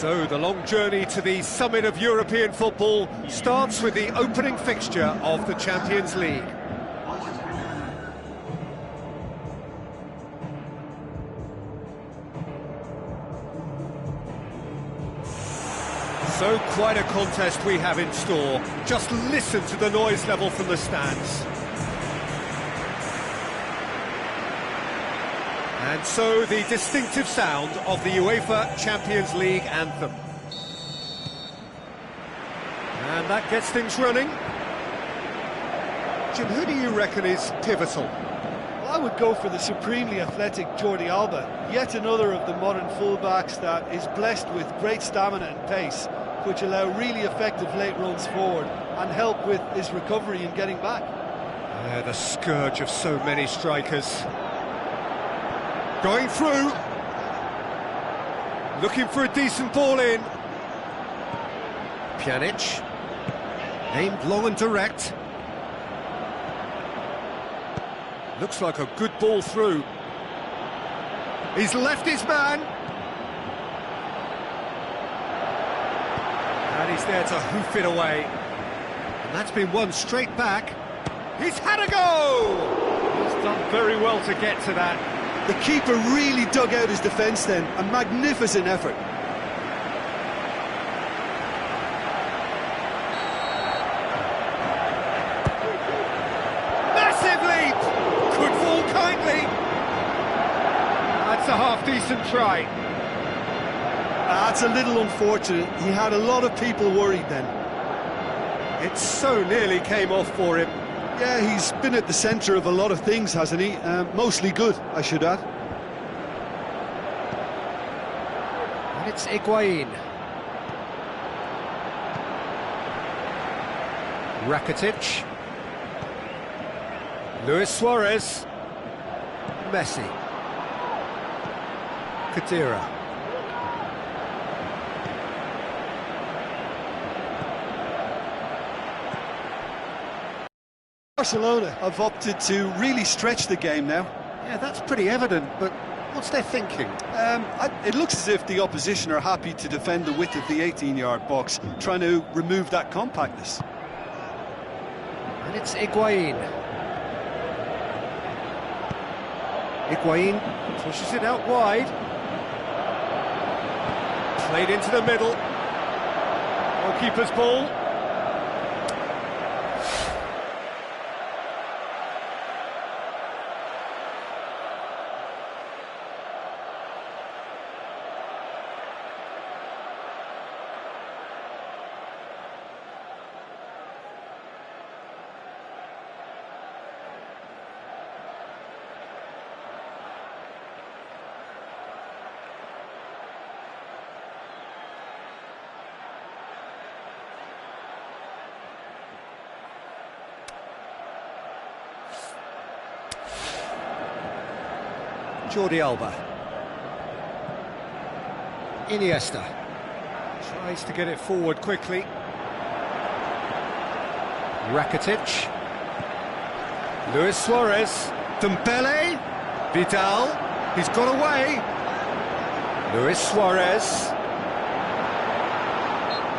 So the long journey to the summit of European football starts with the opening fixture of the Champions League. So quite a contest we have in store. Just listen to the noise level from the stands. And so the distinctive sound of the UEFA Champions League anthem. And that gets things running. Jim, who do you reckon is pivotal? Well, I would go for the supremely athletic Jordi Alba, yet another of the modern fullbacks that is blessed with great stamina and pace, which allow really effective late runs forward and help with his recovery and getting back. The scourge of so many strikers. Going through. Looking for a decent ball in. Pjanic. Aimed long and direct. Looks like a good ball through. He's left his man. And he's there to hoof it away. And that's been won straight back. He's had a go! He's done very well to get to that. The keeper really dug out his defence then, a magnificent effort. Massive leap! Could fall kindly. That's a half-decent try. That's a little unfortunate. He had a lot of people worried then. It so nearly came off for him. Yeah, he's been at the centre of a lot of things, hasn't he? Mostly good, I should add. And it's Higuain. Rakitic. Luis Suarez. Messi. Khedira. Barcelona have opted to really stretch the game now. Yeah, that's pretty evident, but what's their thinking? It looks as if the opposition are happy to defend the width of the 18-yard box, trying to remove that compactness. And it's Higuain. Higuain pushes it out wide. Played into the middle. Goalkeeper's ball. Jordi Alba. Iniesta. Tries to get it forward quickly. Rakitic. Luis Suarez. Dembele. Vidal. He's got away. Luis Suarez.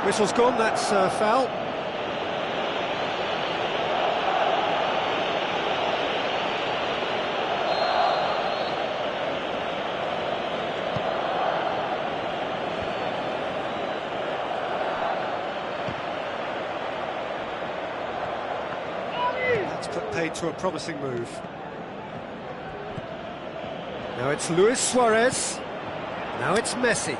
Whistle's gone, that's foul. Put paid to a promising move. Now it's Luis Suarez. Now it's Messi.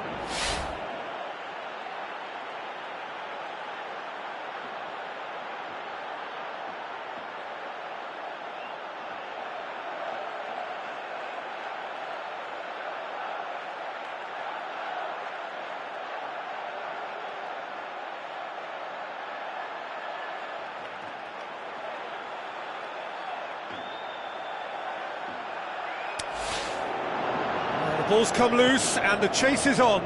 The ball's come loose and the chase is on.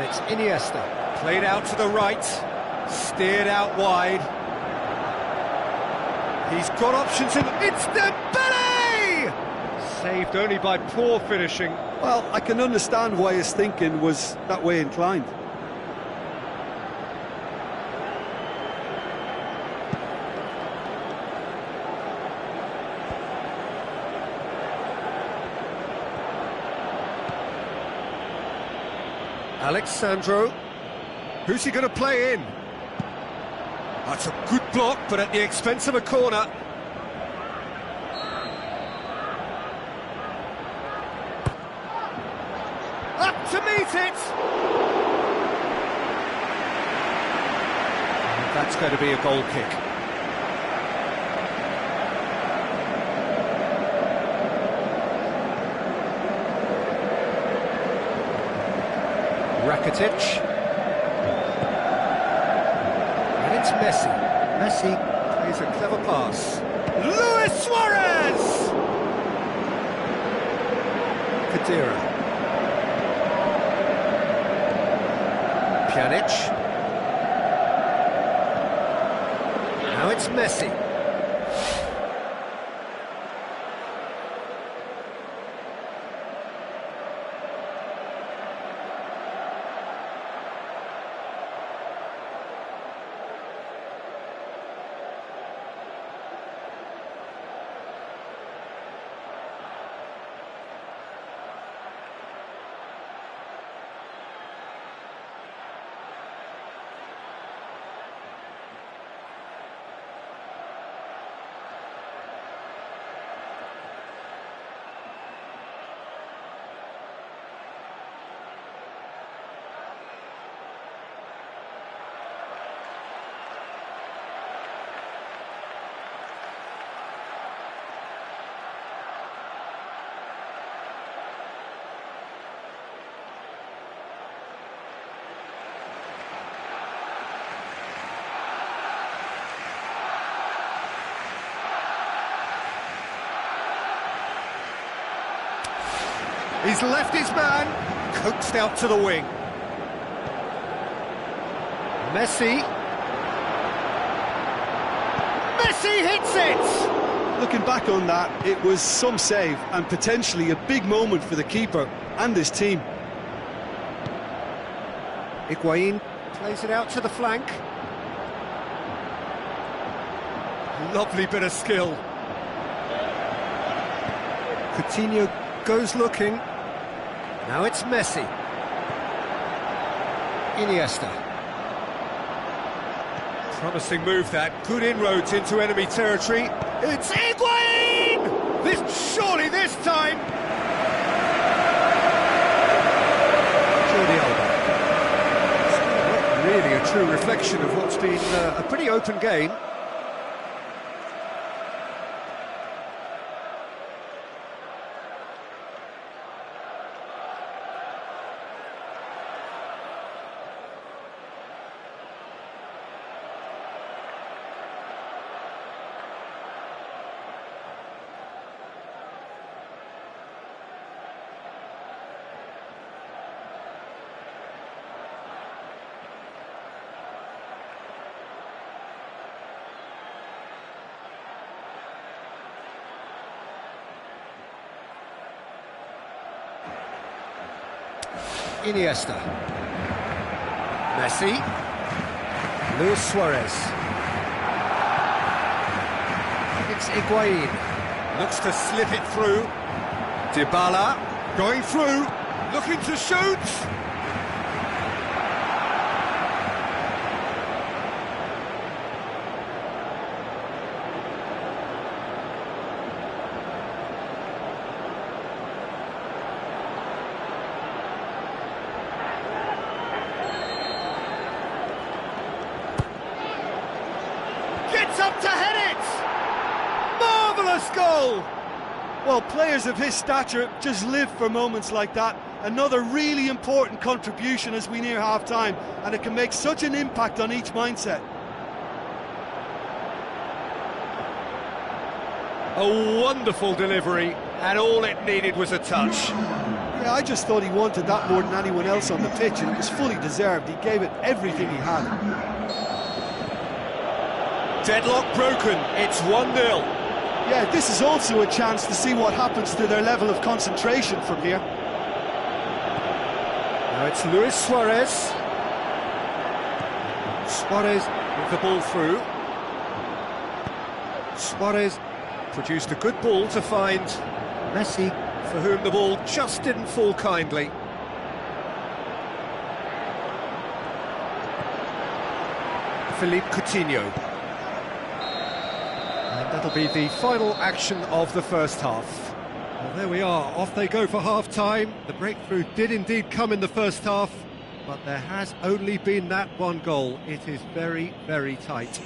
And it's Iniesta. Played out to the right, steered out wide. He's got options in. It's Dembele! Saved only by poor finishing. Well, I can understand why his thinking was that way inclined. Alexandro. Who's he going to play in? That's a good block, but at the expense of a corner. Up to meet it! And that's going to be a goal kick. Rakitic. And it's Messi. Messi plays a clever pass. Luis Suarez! Kadira. Pjanic. Now it's Messi. He's left his man, coaxed out to the wing. Messi. Messi hits it! Looking back on that, it was some save and potentially a big moment for the keeper and his team. Higuain plays it out to the flank. Lovely bit of skill. Coutinho goes looking. Now it's Messi. Iniesta. Promising move that. Good inroads into enemy territory. It's Higuain! Surely this time! Jordi Alba. It's not really a true reflection of what's been a pretty open game. Iniesta. Messi. Luis Suarez. It's Higuain. Looks to slip it through. Dybala going through, looking to shoot. Up to head it! Marvellous goal! Well, players of his stature just live for moments like that. Another really important contribution as we near half-time, and it can make such an impact on each mindset. A wonderful delivery, and all it needed was a touch. Yeah, I just thought he wanted that more than anyone else on the pitch, and it was fully deserved. He gave it everything he had. Deadlock broken, it's 1-0. Yeah, this is also a chance to see what happens to their level of concentration from here. Now it's Luis Suarez. Suarez with the ball through. Suarez produced a good ball to find Messi, for whom the ball just didn't fall kindly. Philippe Coutinho. And that'll be the final action of the first half. Well, there we are, off they go for half-time. The breakthrough did indeed come in the first half, but there has only been that one goal. It is very, very tight.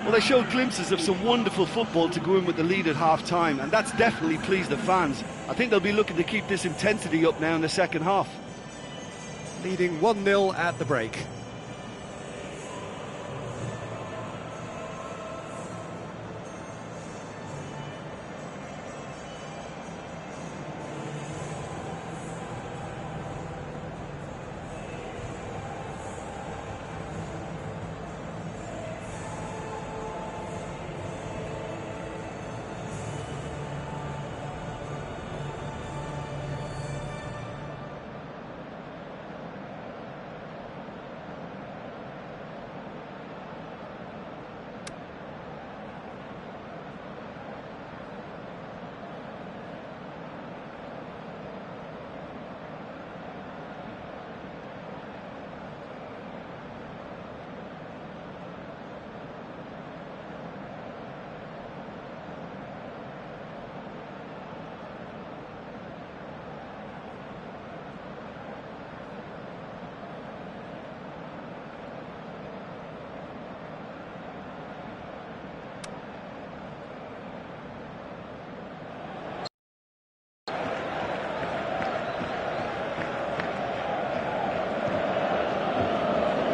Well, they showed glimpses of some wonderful football to go in with the lead at half-time, and that's definitely pleased the fans. I think they'll be looking to keep this intensity up now in the second half. Leading 1-0 at the break.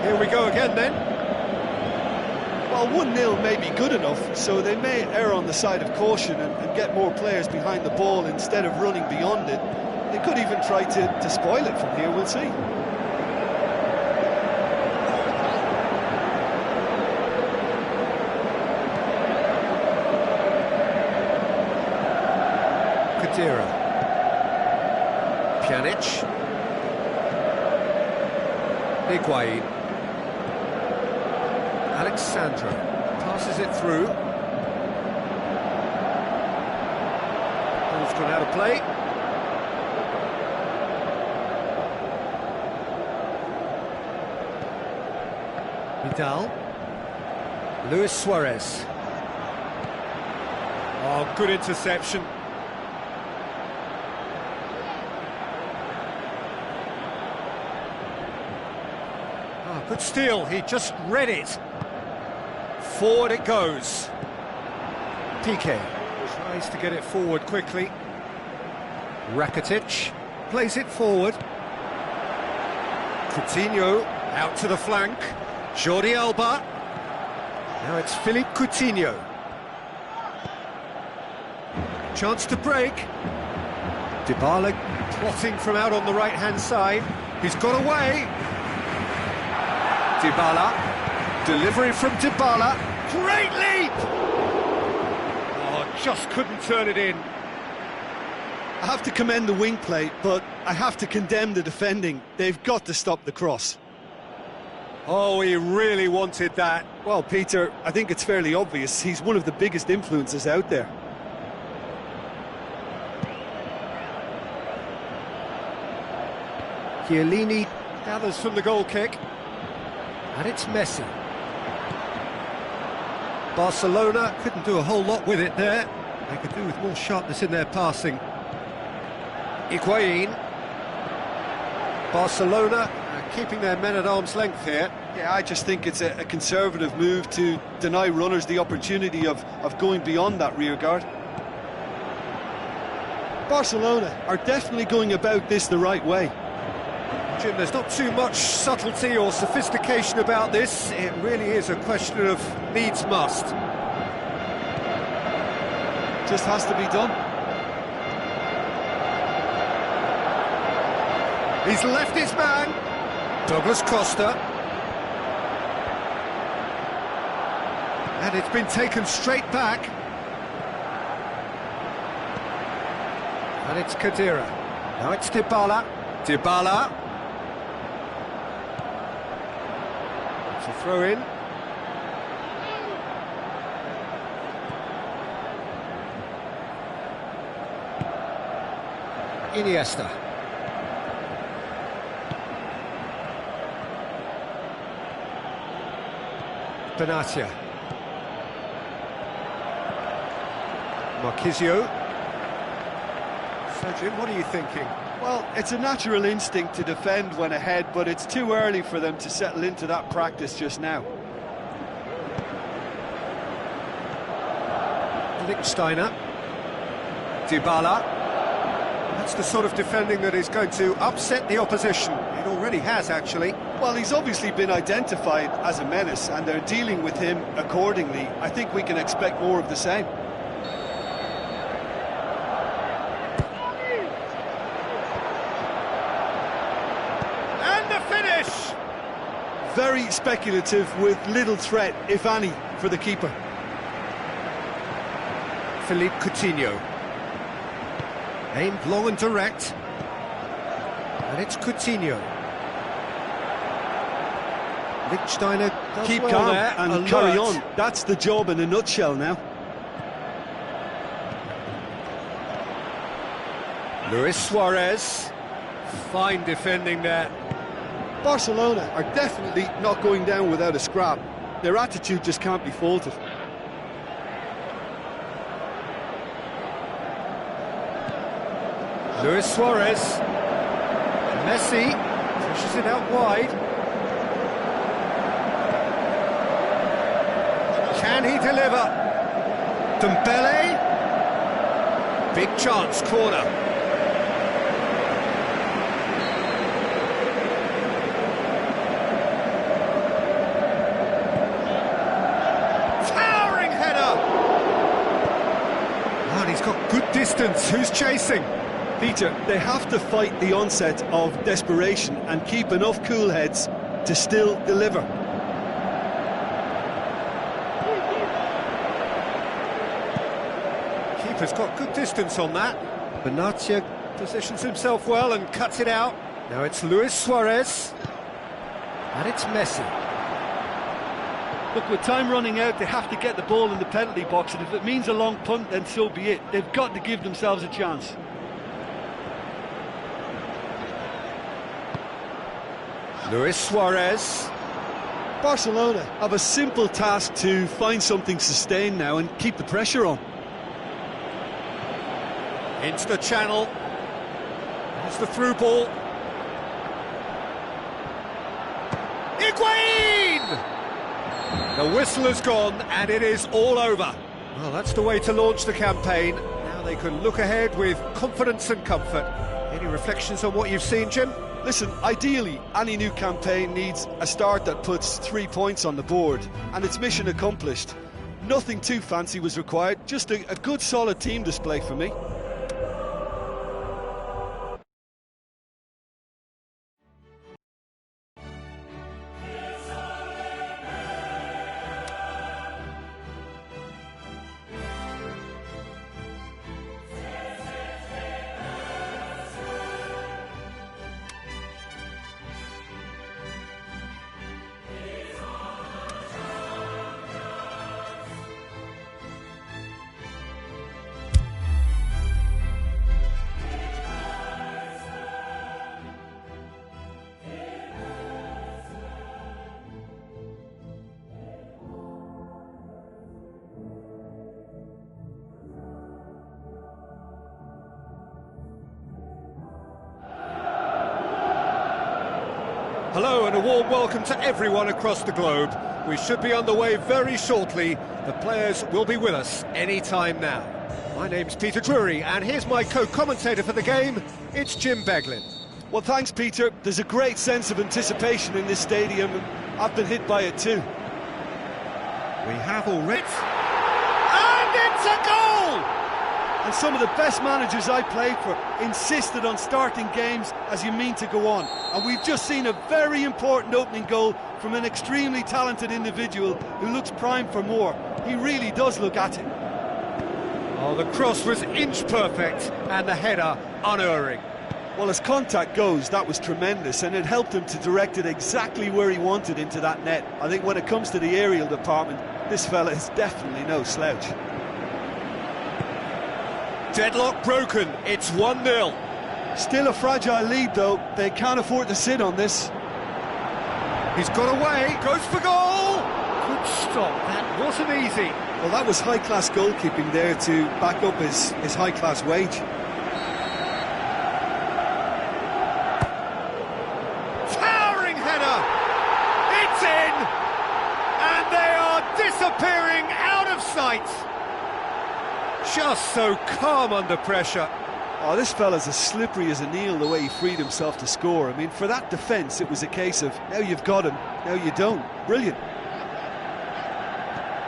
Here we go again then. Well, 1-0 may be good enough, so they may err on the side of caution and get more players behind the ball instead of running beyond it. They could even try to spoil it from here, we'll see. Kadira. Pjanic. Higuain. Alexandro passes it through. Ball's gone out of play. Vidal. Luis Suarez. Oh, good interception. Oh, good steal, he just read it. Forward it goes. Piqué tries to get it forward quickly. Rakitic plays it forward. Coutinho out to the flank. Jordi Alba. Now it's Philippe Coutinho. Chance to break. Dybala plotting from out on the right-hand side. He's got away. Dybala. Delivery from Dybala. Great leap! Oh, just couldn't turn it in. I have to commend the wing play, but I have to condemn the defending. They've got to stop the cross. Oh, he really wanted that. Well, Peter, I think it's fairly obvious. He's one of the biggest influences out there. Chiellini gathers from the goal kick. And it's Messi. Barcelona couldn't do a whole lot with it there. They could do with more sharpness in their passing. Higuain. Barcelona keeping their men at arm's length here. Yeah, I just think it's a conservative move to deny runners the opportunity of going beyond that rear guard. Barcelona are definitely going about this the right way. Jim, there's not too much subtlety or sophistication about this. It really is a question of needs must. Just has to be done. He's left his man. Douglas Costa. And it's been taken straight back. And it's Khedira. Now it's Dybala. Dybala. It's a throw in. Iniesta. Benatia. Marquisio. So, Jim, what are you thinking? Well, it's a natural instinct to defend when ahead, but it's too early for them to settle into that practice just now. Lichtsteiner. Dybala. That's the sort of defending that is going to upset the opposition. It already has, actually. Well, he's obviously been identified as a menace, and they're dealing with him accordingly. I think we can expect more of the same. And the finish! Very speculative with little threat, if any, for the keeper. Philippe Coutinho. Aimed long and direct. And it's Coutinho. Lichtsteiner does Keep well calm there, and alert. carry on. That's the job in a nutshell now. Luis Suarez. Fine defending there. Barcelona are definitely not going down without a scrap. Their attitude just can't be faulted. Luis Suarez. Messi pushes it out wide. Can he deliver? Dembele. Big chance, corner. Towering header. And he's got good distance. Who's chasing? Peter, they have to fight the onset of desperation and keep enough cool heads to still deliver. Keeper's got good distance on that. Benatia positions himself well and cuts it out. Now it's Luis Suarez. And it's Messi. Look, with time running out, they have to get the ball in the penalty box, and if it means a long punt, then so be it. They've got to give themselves a chance. Luis Suarez. Barcelona have a simple task to find something sustained now and keep the pressure on. Into the channel. There's the through ball. Higuain! The whistle has gone and it is all over. Well, that's the way to launch the campaign. Now they can look ahead with confidence and comfort. Any reflections on what you've seen, Jim? Listen, ideally, any new campaign needs a start that puts 3 points on the board, and it's mission accomplished. Nothing too fancy was required, just a good solid team display for me. Hello and a warm welcome to everyone across the globe. We should be underway very shortly. The players will be with us any time now. My name's Peter Drury and here's my co-commentator for the game, it's Jim Beglin. Well, thanks, Peter. There's a great sense of anticipation in this stadium, and I've been hit by it too. We have already... And it's a goal! And some of the best managers I played for insisted on starting games as you mean to go on. And we've just seen a very important opening goal from an extremely talented individual who looks primed for more. He really does look at it. Oh, the cross was inch perfect and the header unerring. Well, as contact goes, that was tremendous, and it helped him to direct it exactly where he wanted into that net. I think when it comes to the aerial department, this fella is definitely no slouch. Deadlock broken, it's 1-0. Still a fragile lead, though. They can't afford to sit on this. He's got away, goes for goal! Good stop, that wasn't easy. Well, that was high-class goalkeeping there to back up his high-class wage. Towering header! It's in! And they are disappearing out of sight! Just so calm under pressure. Oh, this fella's as slippery as an eel, the way he freed himself to score. I mean, for that defence, it was a case of, now you've got him, now you don't. Brilliant.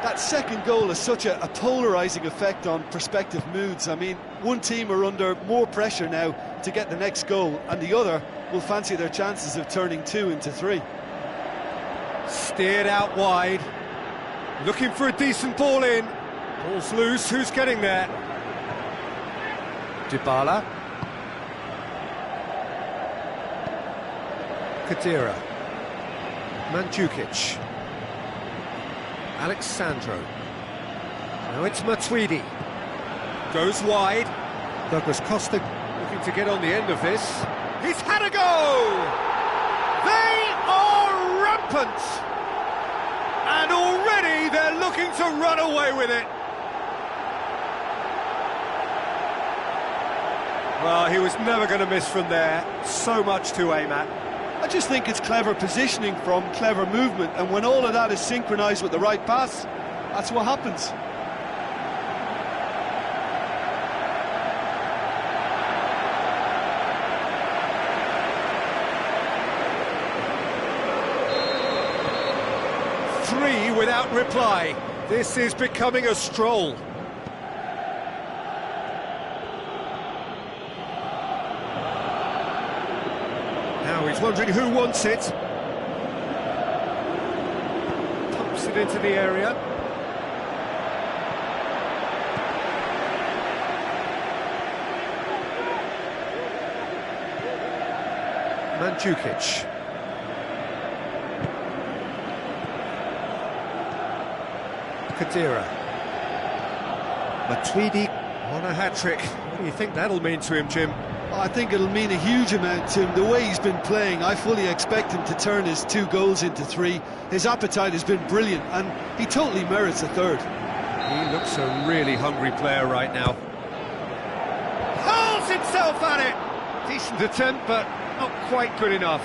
That second goal has such a polarising effect on prospective moods. I mean, one team are under more pressure now to get the next goal, and the other will fancy their chances of turning 2 into 3. Steered out wide. Looking for a decent ball in. Ball's loose, who's getting there? Dybala. Kadira. Mandzukic. Alexandro. Now it's Matuidi. Goes wide. Douglas Costa looking to get on the end of this. He's had a go! They are rampant! And already they're looking to run away with it. Well, he was never going to miss from there. So much to aim at. I just think it's clever positioning from clever movement, and when all of that is synchronised with the right pass, that's what happens. Three without reply. This is becoming a stroll. Now he's wondering who wants it. Pumps it into the area. Mandzukic. Kadira. Matuidi on a hat-trick. What do you think that'll mean to him, Jim? I think it'll mean a huge amount to him. The way he's been playing, I fully expect him to turn his 2 goals into 3. His appetite has been brilliant, and he totally merits a 3rd. He looks a really hungry player right now. Hurls himself at it! Decent attempt, but not quite good enough.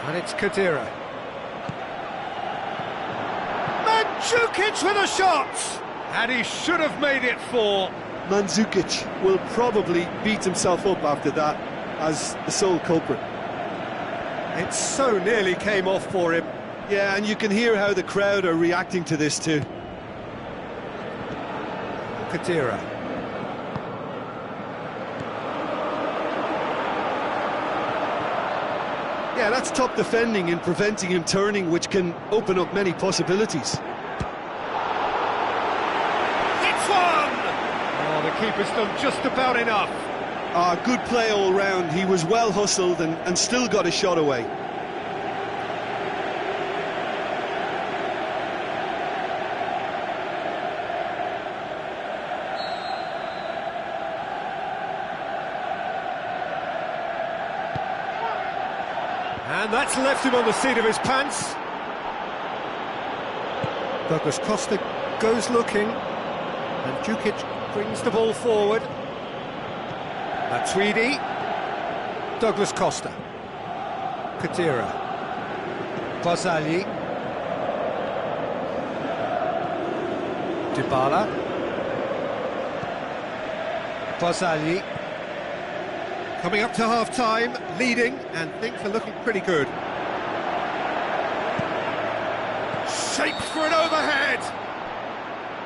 And it's Kadira. Mandzukic with a shot! And he should have made it 4. Mandzukic will probably beat himself up after that as the sole culprit. It so nearly came off for him. Yeah, and you can hear how the crowd are reacting to this too. Kadira. Yeah, that's top defending in preventing him turning, which can open up many possibilities. It's one! Oh, the keeper's done just about enough. Good play all round. He was well hustled and still got a shot away. And that's left him on the seat of his pants. Douglas Costa goes looking, and Mandzukic brings the ball forward. Matuidi, Douglas Costa, Kadira, Barzagli, Dybala, Barzagli. Coming up to half-time, leading, and things are looking pretty good. shaped for an overhead.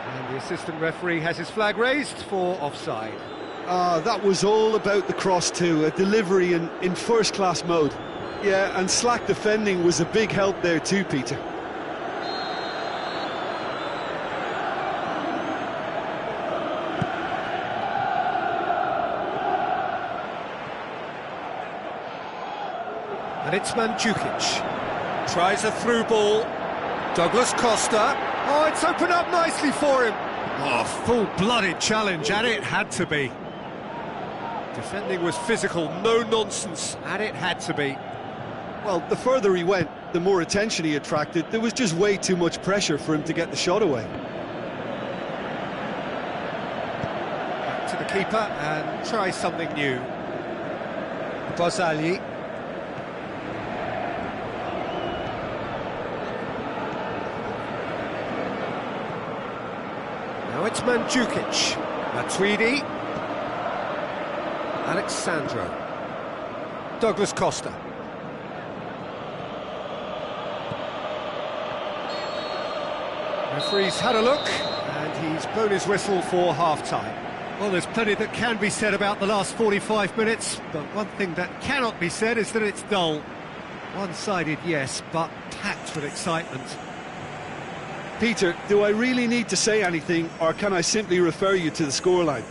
And the assistant referee has his flag raised for offside. That was all about the cross too, a delivery in first-class mode. Yeah, and slack defending was a big help there too, Peter. And it's Mandzukic. Tries a through ball. Douglas Costa. Oh, it's opened up nicely for him. Oh, full-blooded challenge, and it had to be. Defending was physical, no nonsense, and it had to be. Well, the further he went, the more attention he attracted. There was just way too much pressure for him to get the shot away. Back to the keeper and try something new. Bozali. Now it's Mandzukic. Matuidi. Alexandro. Douglas Costa. Referee's had a look, and he's blown his whistle for half-time. Well, there's plenty that can be said about the last 45 minutes, but one thing that cannot be said is that it's dull. One-sided, yes, but packed with excitement. Peter, do I really need to say anything, or can I simply refer you to the scoreline?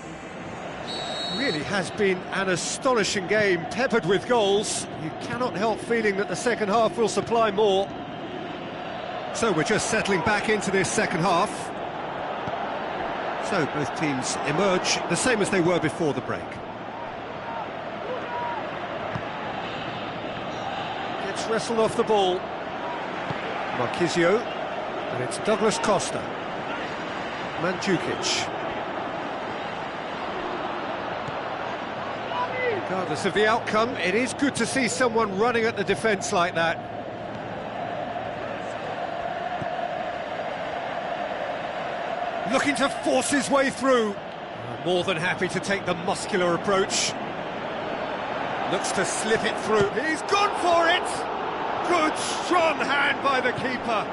Really has been an astonishing game, peppered with goals. You cannot help feeling that the second half will supply more. So we're just settling back into this second half. So both teams emerge the same as they were before the break. Gets wrestled off the ball. Marquisio. And it's Douglas Costa. Mandzukic. Regardless of the outcome, it is good to see someone running at the defence like that. Looking to force his way through. More than happy to take the muscular approach. Looks to slip it through. He's gone for it! Good, strong hand by the keeper.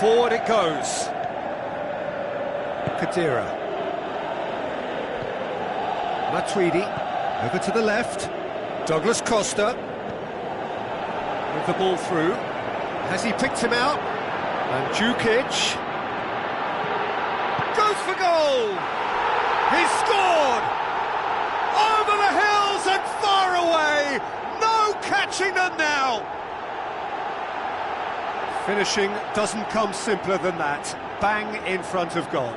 Forward it goes. Kadira. Matuidi. Over to the left. Douglas Costa. With the ball through. Has he picked him out? Mandzukic. Goes for goal! He's scored! Over the hills and far away! No catching them now! Finishing doesn't come simpler than that. Bang in front of goal.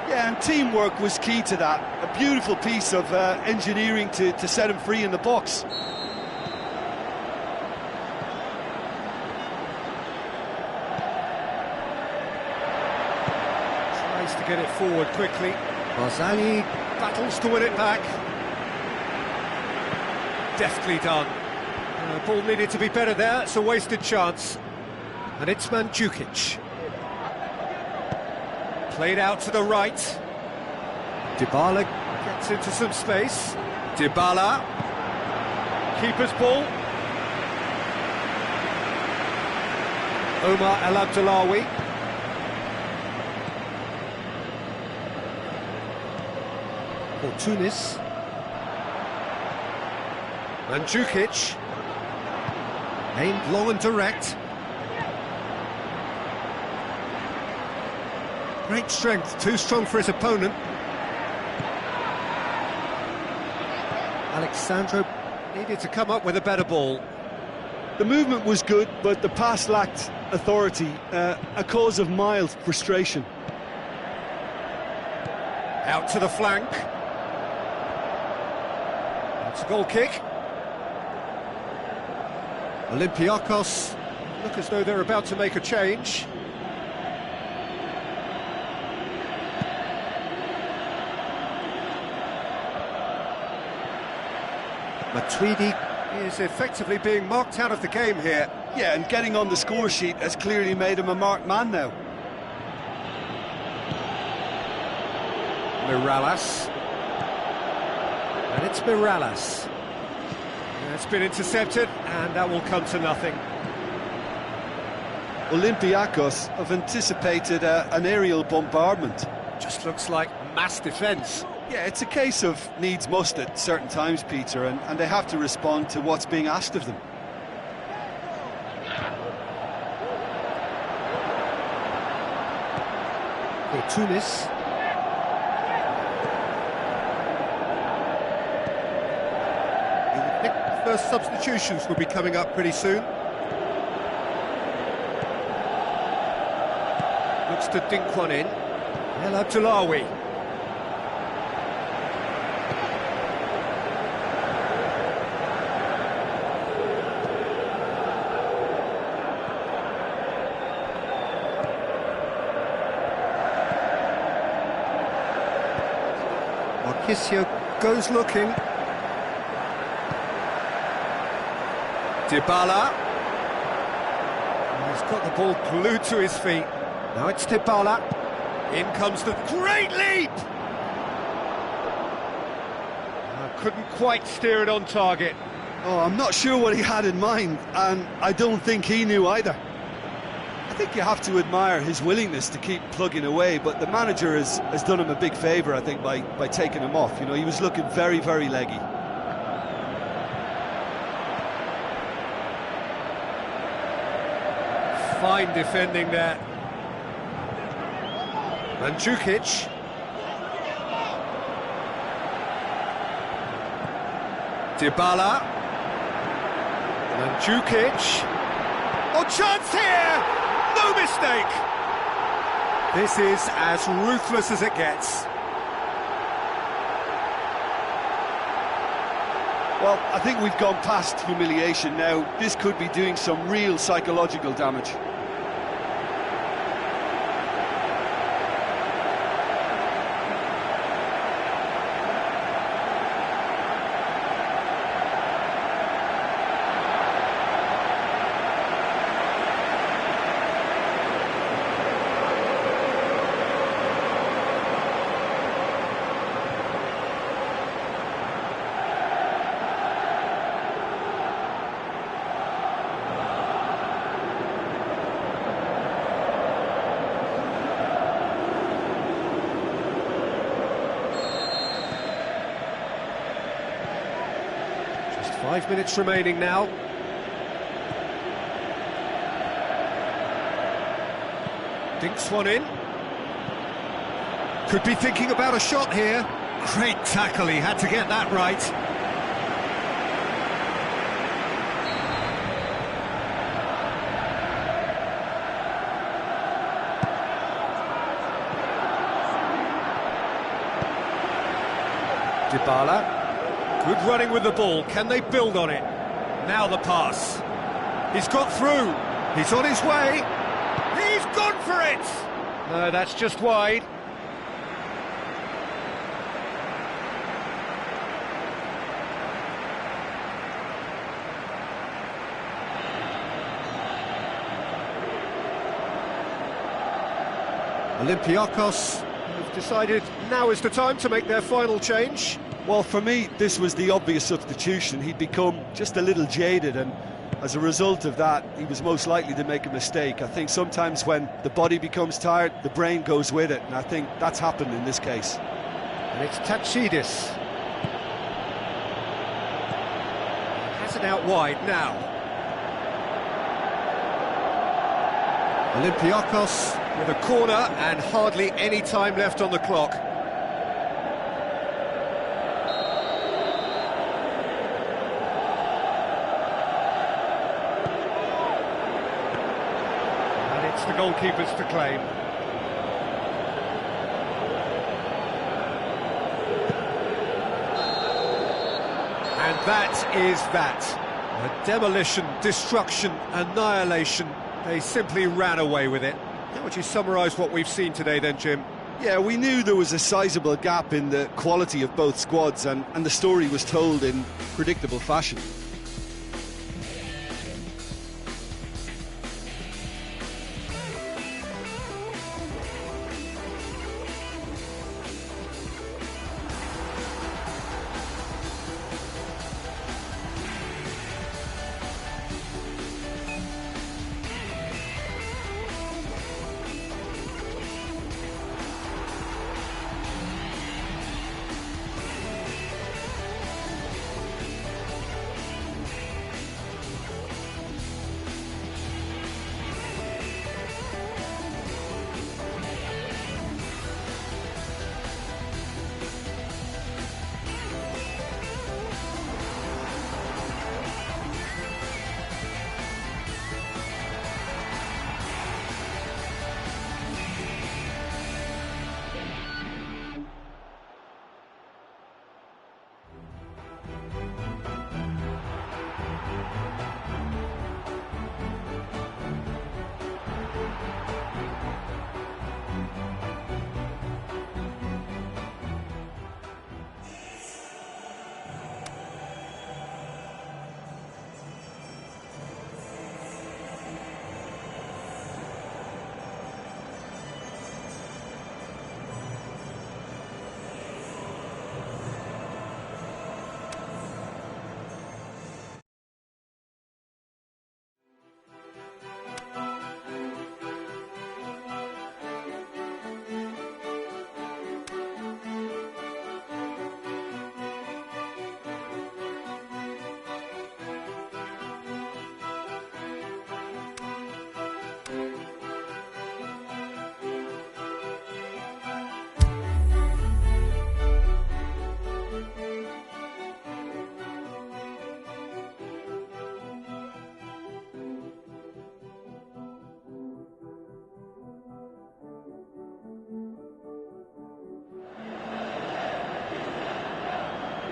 Yeah, and teamwork was key to that. A beautiful piece of engineering to set him free in the box. To get it forward quickly. Bozali battles to win it back. Deftly done. Ball needed to be better there, it's a wasted chance. And it's Mandzukic. Played out to the right. Dybala gets into some space. Dybala. Keeper's ball. Omar El Abdullawi. For Tunis. Mandzukic. Aimed long and direct. Great strength, too strong for his opponent. Alexandro needed to come up with a better ball. The movement was good, but the pass lacked authority, a cause of mild frustration. Out to the flank. It's a goal kick. Olympiacos look as though they're about to make a change. Matuidi is effectively being marked out of the game here. Yeah, and getting on the score sheet has clearly made him a marked man now. Mirallas. And it's Mirallas. It's been intercepted, and that will come to nothing. Olympiacos have anticipated an aerial bombardment. Just looks like mass defence. Yeah, it's a case of needs must at certain times, Peter, and they have to respond to what's being asked of them. For Tunis. You would think the first substitutions will be coming up pretty soon. Looks to dink one in. El Abdullawi. Marquisio goes looking. Dybala. He's got the ball glued to his feet. Now it's Dybala. In comes the great leap! Couldn't quite steer it on target. Oh, I'm not sure what he had in mind, and I don't think he knew either. I think you have to admire his willingness to keep plugging away, but the manager has done him a big favour, I think, by taking him off. You know, he was looking very, very leggy. Fine defending there. Mandzukic. Dybala. Mandzukic. Oh, chance here! No mistake! This is as ruthless as it gets. Well, I think we've gone past humiliation now. This could be doing some real psychological damage. Just 5 minutes remaining now. Dinks one in. Could be thinking about a shot here. Great tackle, he had to get that right. Dybala. Good running with the ball. Can they build on it? Now the pass. He's got through. He's on his way. He's gone for it! No, that's just wide. Olympiacos have decided now is the time to make their final change. Well, for me, this was the obvious substitution. He'd become just a little jaded, and as a result of that, he was most likely to make a mistake. I think sometimes when the body becomes tired, the brain goes with it, and I think that's happened in this case. And it's Tatsidis. Has it out wide now. Olympiacos with a corner and hardly any time left on the clock. The goalkeepers to claim. And that is that. A demolition, destruction, annihilation. They simply ran away with it. How would you summarise what we've seen today then, Jim? Yeah, we knew there was a sizable gap in the quality of both squads, and the story was told in predictable fashion.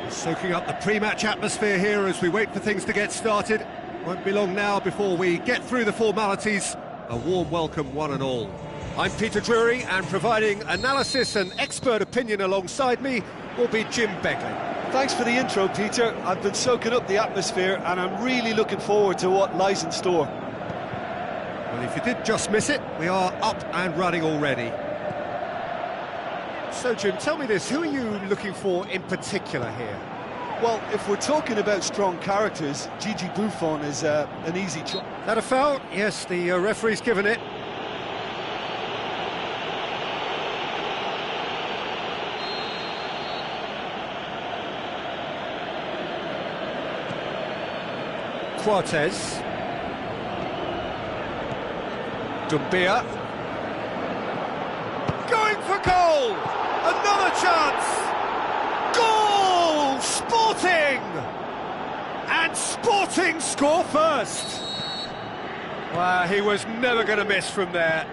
Soaking up the pre-match atmosphere here as we wait for things to get started. Won't be long now before we get through the formalities. A warm welcome, one and all. I'm Peter Drury, and providing analysis and expert opinion alongside me will be Jim Begley. Thanks for the intro, Peter. I've been soaking up the atmosphere and I'm really looking forward to what lies in store. Well, if you did just miss it, we are up and running already. So, Jim, tell me this, who are you looking for in particular here? Well, if we're talking about strong characters, Gigi Buffon is an easy choice. That a foul? Yes, the referee's given it. Cortez. Dumbia. Going for goal! Another chance! Goal! Sporting! And Sporting score first! Wow, he was never going to miss from there.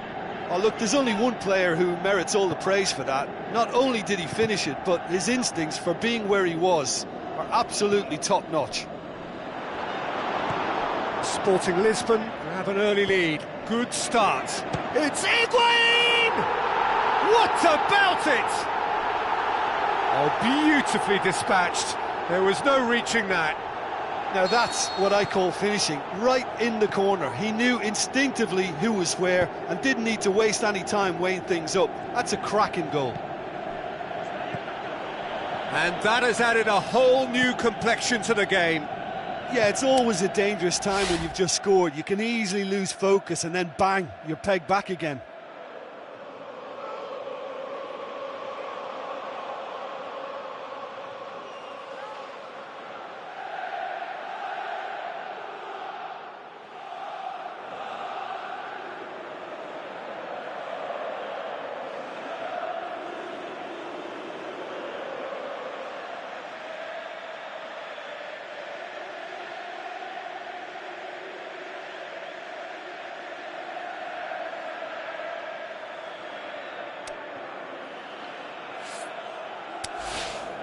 Oh, look, there's only one player who merits all the praise for that. Not only did he finish it, but his instincts for being where he was are absolutely top-notch. Sporting Lisbon have an early lead. Good start. It's Higuain! What about it? Oh, beautifully dispatched. There was no reaching that. Now that's what I call finishing, right in the corner. He knew instinctively who was where and didn't need to waste any time weighing things up. That's a cracking goal. And that has added a whole new complexion to the game. Yeah, it's always a dangerous time when you've just scored. You can easily lose focus and then bang, you're pegged back again.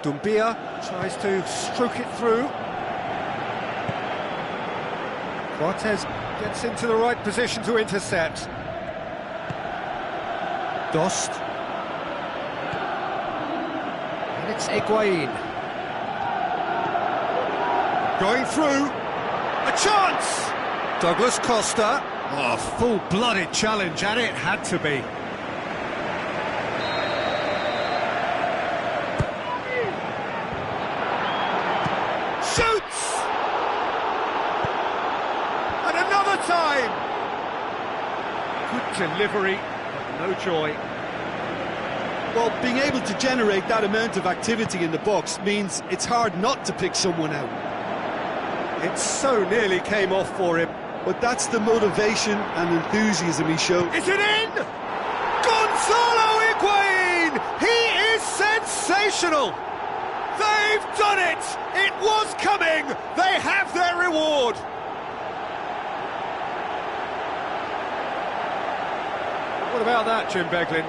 Dumbia tries to stroke it through. Cortez gets into the right position to intercept. Dost. And it's Higuain. Going through. A chance! Douglas Costa. Oh, full-blooded challenge, and it had to be. Shoots! And another time! Good delivery, but no joy. Well, being able to generate that amount of activity in the box means it's hard not to pick someone out. It so nearly came off for him. But that's the motivation and enthusiasm he showed. Is it in? Gonzalo Higuain! He is sensational! They've done it! It was coming! They have their reward! What about that, Jim Beglin?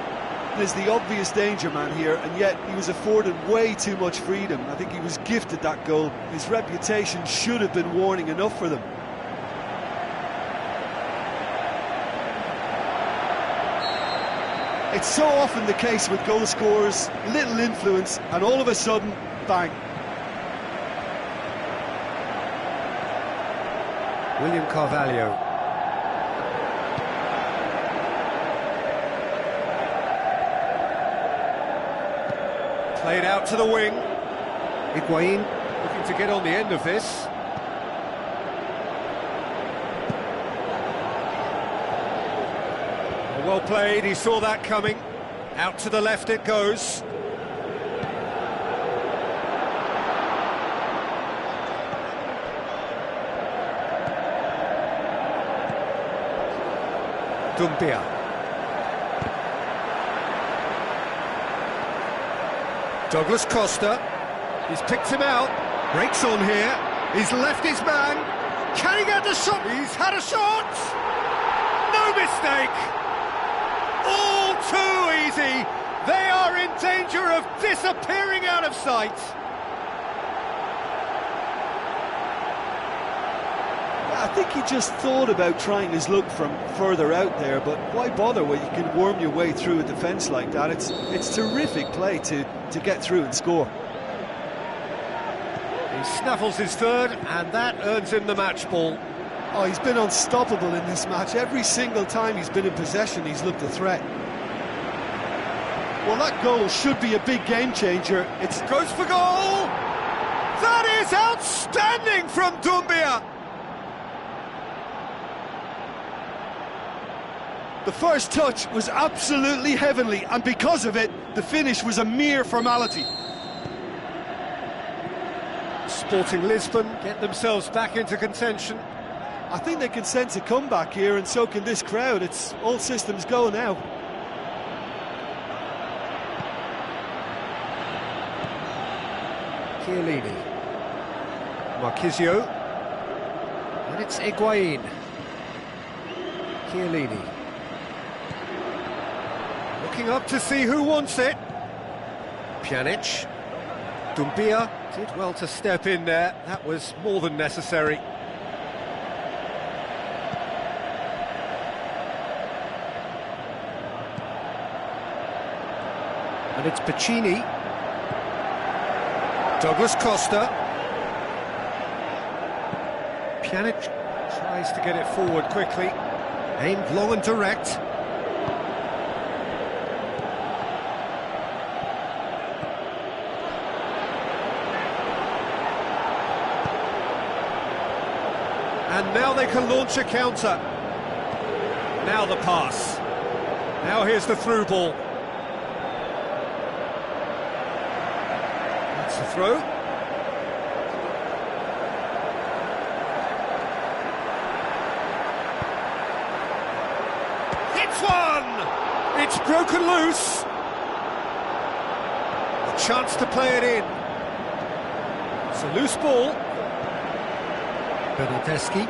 There's the obvious danger man here, and yet he was afforded way too much freedom. I think he was gifted that goal. His reputation should have been warning enough for them. It's so often the case with goal scorers, little influence, and all of a sudden, bang. William Carvalho. Played out to the wing. Higuain looking to get on the end of this. Well played, he saw that coming. Out to the left it goes. Dumbia. Douglas Costa. He's picked him out. Breaks on here. He's left his man. Can he get the shot? He's had a shot. No mistake. All too easy. They are in danger of disappearing out of sight. I think he just thought about trying his luck from further out there, but why bother when you can worm your way through a defence like that? It's terrific play to get through and score. He snaffles his third, and that earns him the match ball. Oh, he's been unstoppable in this match. Every single time he's been in possession, he's looked a threat. Well, that goal should be a big game changer. It goes for goal! That is outstanding from Doumbia! The first touch was absolutely heavenly, and because of it, the finish was a mere formality. Sporting Lisbon get themselves back into contention. I think they can sense a comeback here, and so can this crowd. It's all systems go now. Chiellini. Marquisio. And it's Higuain. Chiellini. Looking up to see who wants it. Pjanic. Doumbia did well to step in there. That was more than necessary. And it's Piccini. Douglas Costa. Pjanic tries to get it forward quickly. Aimed long and direct. And now they can launch a counter. Now the pass. Now here's the through ball. That's the throw. Hits one! It's broken loose. A chance to play it in. It's a loose ball. Bernardeschi.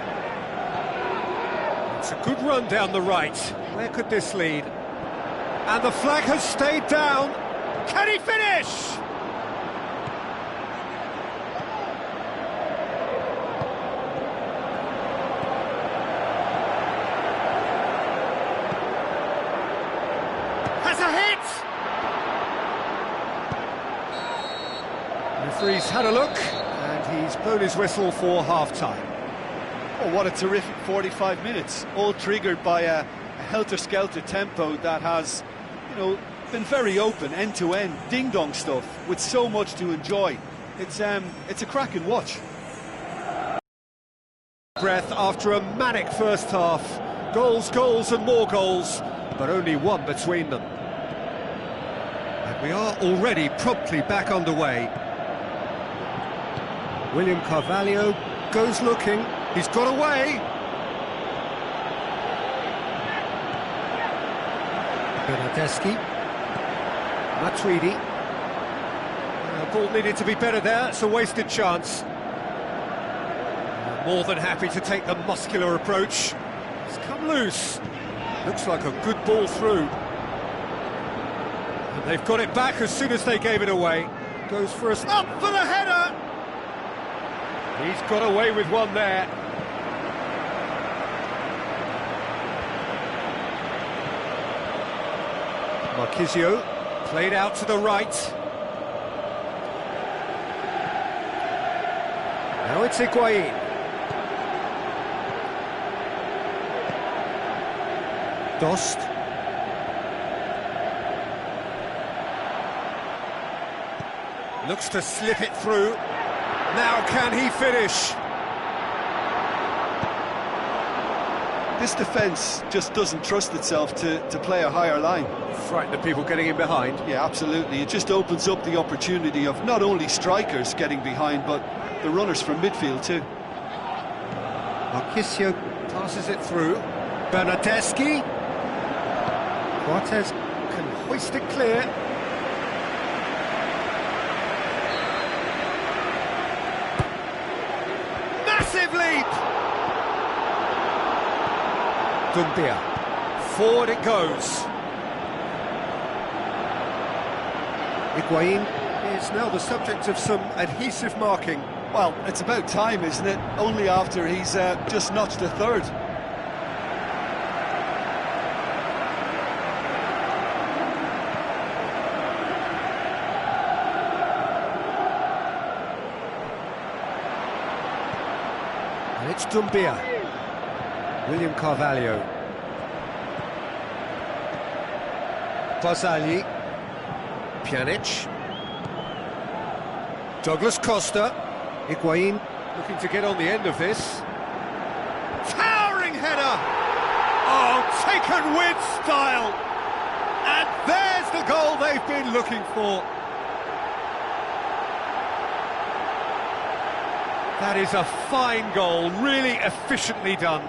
It's a good run down the right. Where could this lead? And the flag has stayed down. Can he finish? Has a hit! The referee's had a look, and he's blown his whistle for half-time. Oh, what a terrific 45 minutes, all triggered by a helter-skelter tempo that has, you know, been very open, end-to-end, ding-dong stuff, with so much to enjoy. It's a cracking watch. Breath after a manic first half. Goals, goals and more goals, but only one between them. And we are already promptly back underway. William Carvalho goes looking. He's got away. Bernardeschi. Matuidi. Ball needed to be better there. It's a wasted chance. More than happy to take the muscular approach. It's come loose. Looks like a good ball through. And they've got it back as soon as they gave it away. Goes for us. Up for the header! He's got away with one there. Marquisio, played out to the right. Now it's Higuain. Dost. Looks to slip it through. Now can he finish? This defence just doesn't trust itself to play a higher line. Frighten the people getting in behind. Yeah, absolutely. It just opens up the opportunity of not only strikers getting behind, but the runners from midfield too. Marquisio passes it through. Bernardeschi. Cortez can hoist it clear. Massive leap! Doumbia. Forward it goes. Higuain is now the subject of some adhesive marking. Well, it's about time, isn't it? Only after he's just notched a third. And it's Dumbia. William Carvalho. Barzagli. Pjanic. Douglas Costa. Higuain looking to get on the end of this. Towering header! Oh, taken with style! And there's the goal they've been looking for. That is a fine goal, really efficiently done.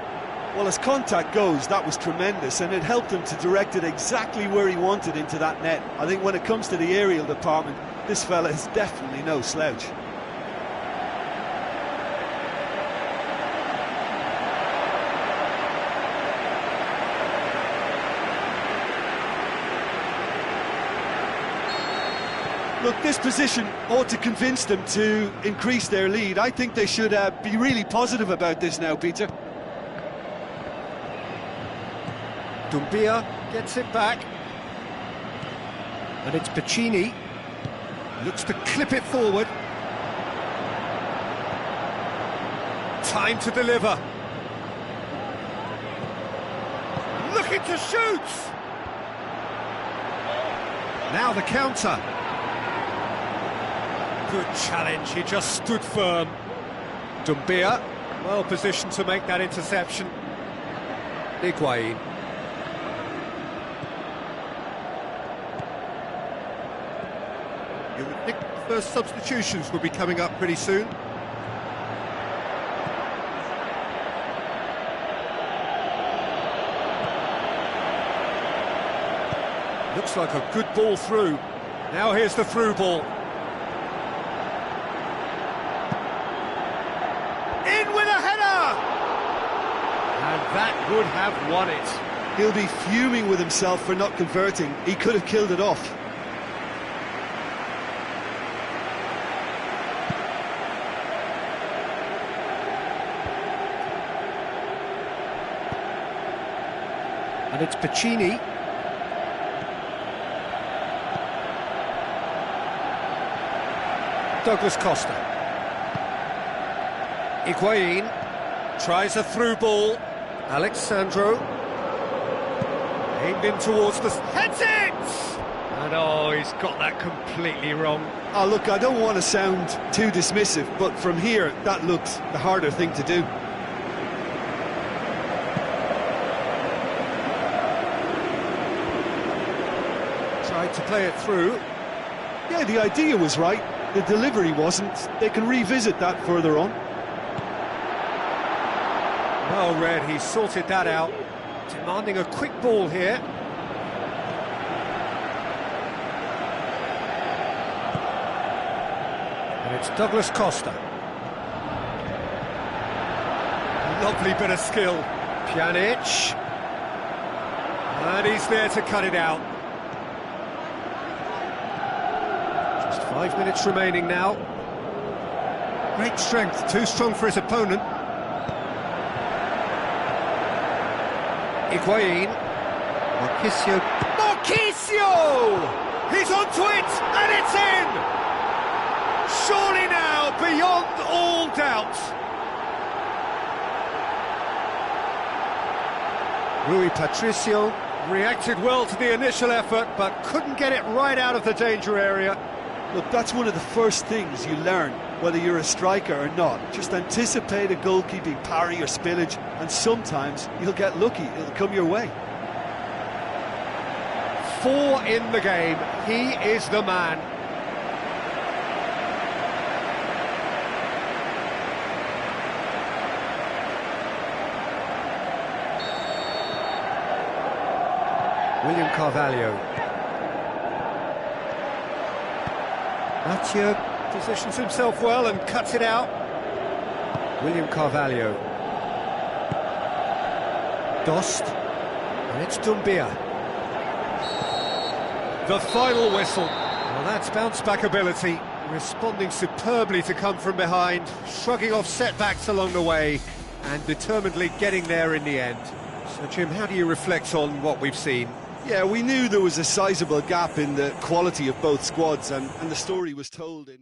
Well, as contact goes, that was tremendous, and it helped him to direct it exactly where he wanted into that net. I think when it comes to the aerial department, this fella is definitely no slouch. Look, this position ought to convince them to increase their lead. I think they should be really positive about this now, Peter. Dumbia gets it back. And it's Pacini. Looks to clip it forward. Time to deliver. Looking to shoot! Now the counter. Good challenge, he just stood firm. Dumbia, well positioned to make that interception. Higuain. You would think the first substitutions would be coming up pretty soon. Looks like a good ball through. Now here's the through ball. That would have won it. He'll be fuming with himself for not converting. He could have killed it off. And it's Pacini. Douglas Costa. Higuain tries a through ball. Alexandro aimed in towards the... Heads it! And oh, he's got that completely wrong. Oh, look, I don't want to sound too dismissive, but from here, that looks the harder thing to do. Tried to play it through. Yeah, the idea was right. The delivery wasn't. They can revisit that further on. Well read, he sorted that out, demanding a quick ball here. And it's Douglas Costa. Lovely bit of skill. Pjanic. And he's there to cut it out. Just 5 minutes remaining now. Great strength, too strong for his opponent. Higuain. Marquisio! He's onto it, and it's in! Surely now, beyond all doubt. Rui Patricio reacted well to the initial effort, but couldn't get it right out of the danger area. Look, that's one of the first things you learn, whether you're a striker or not. Just anticipate a goalkeeping parry or spillage, and sometimes you'll get lucky, it'll come your way. 4 in the game, he is the man. William Carvalho. Mathieu positions himself well and cuts it out. William Carvalho. Dost. And it's Dumbia. The final whistle. Well, that's bounce-back ability. Responding superbly to come from behind, shrugging off setbacks along the way, and determinedly getting there in the end. So, Jim, how do you reflect on what we've seen? Yeah, we knew there was a sizable gap in the quality of both squads, and the story was told in...